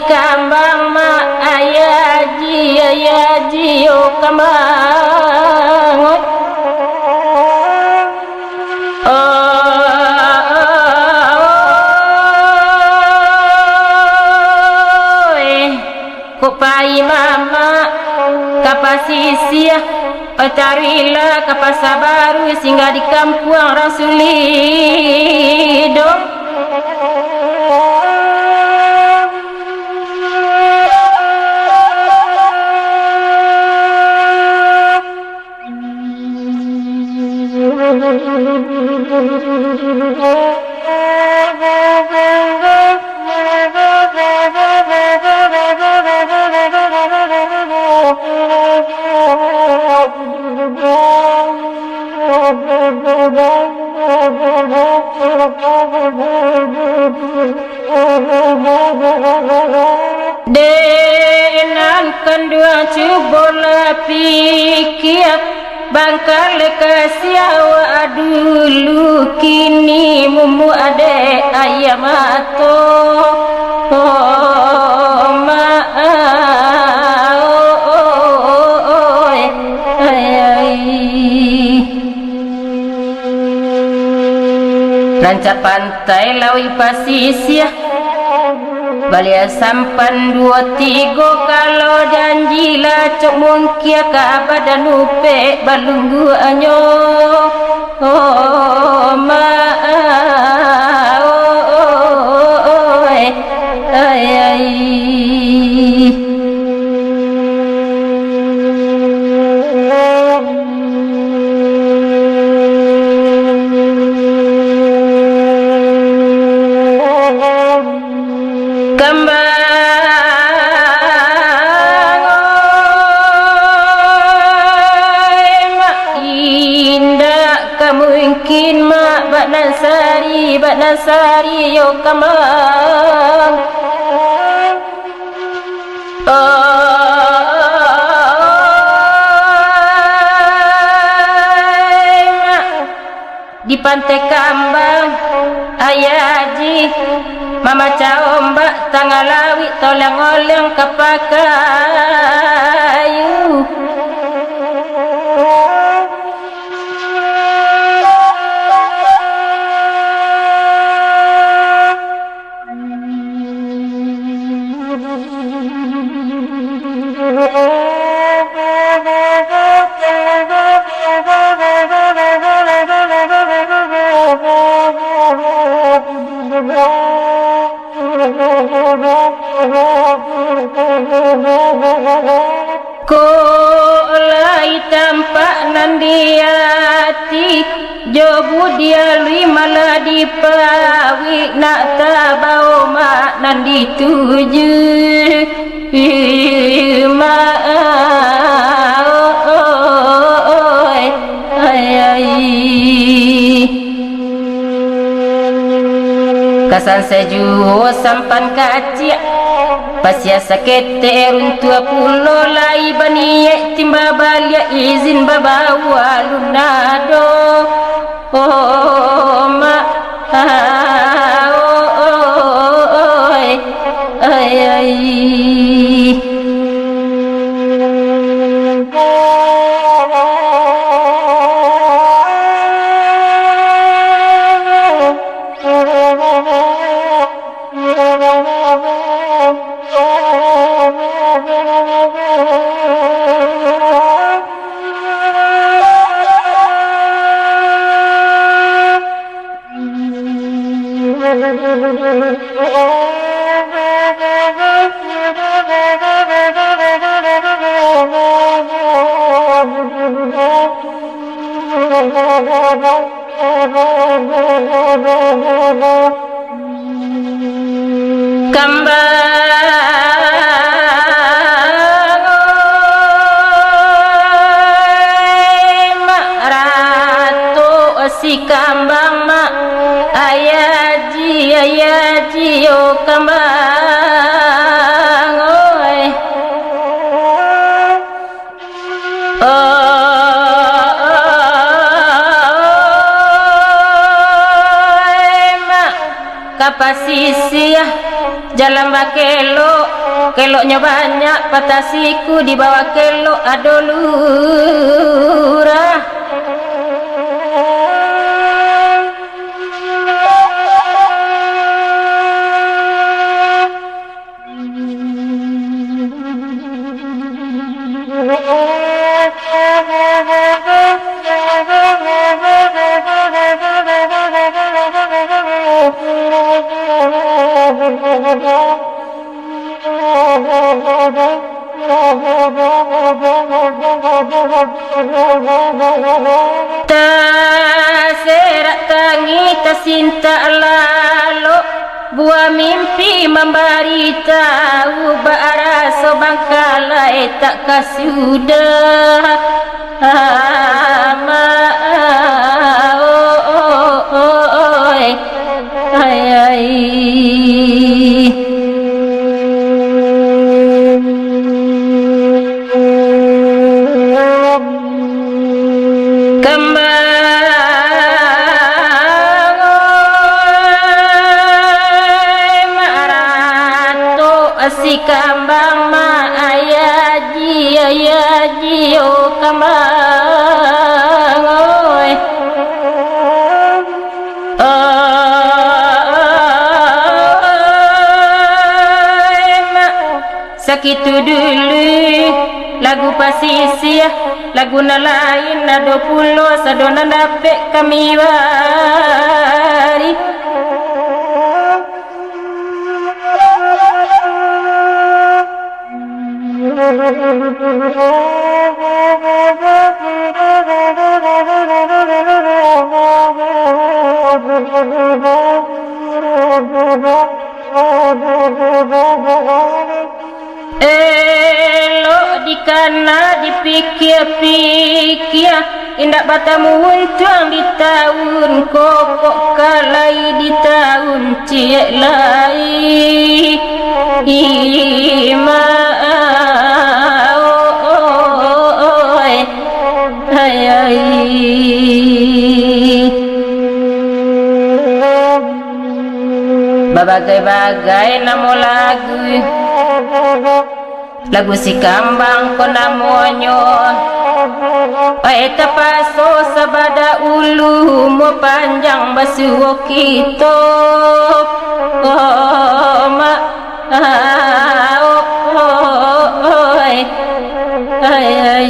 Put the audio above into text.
Kambang ma ayaji o kambang kupai mama kapasisia carilah kapasa baru singgah di kampung Rasulido. Denan kedua cubola pikir bangkal kasiawa dulu kini mumu ade ayam ato Ranca pantai lawi pasisya Balia sampan 2-3 kalau janjilah cok mungkia ka badan upe balunggu anyo mungkin mak Bak Nasari yo kambang mak di pantai kambang ayaji mama caombak tangalawi tolong-olong kapakayu ko lai tampak nandiati jobu dia lui malah dipawi nak tabau mak nandi tuju ma kasan seju sampan kacik pasya sakete runtua pulo lai bani timba balia izin babawa lunado ma si kambang mak ayaji jio kembang oi mak kapasisi ya jalan bakelo keloknya banyak patasiku di bawah kelok adolura Terserak tangi tersinta lalu buah mimpi memberi tahu bara sobangkalai tak kasudah si kambang ma ayaji o kambang oi ma sakitu dulu lagu pasisi lagu lain ada pulo sadona dapet kami wari elok dikana dipikir-pikir indak batamu untung di tahun kokok kalai di tahun ciek lai ima bagai-bagai namo lagu si kambang ko namonyo tapaso sabada ulu mo panjang basuo kito ma ay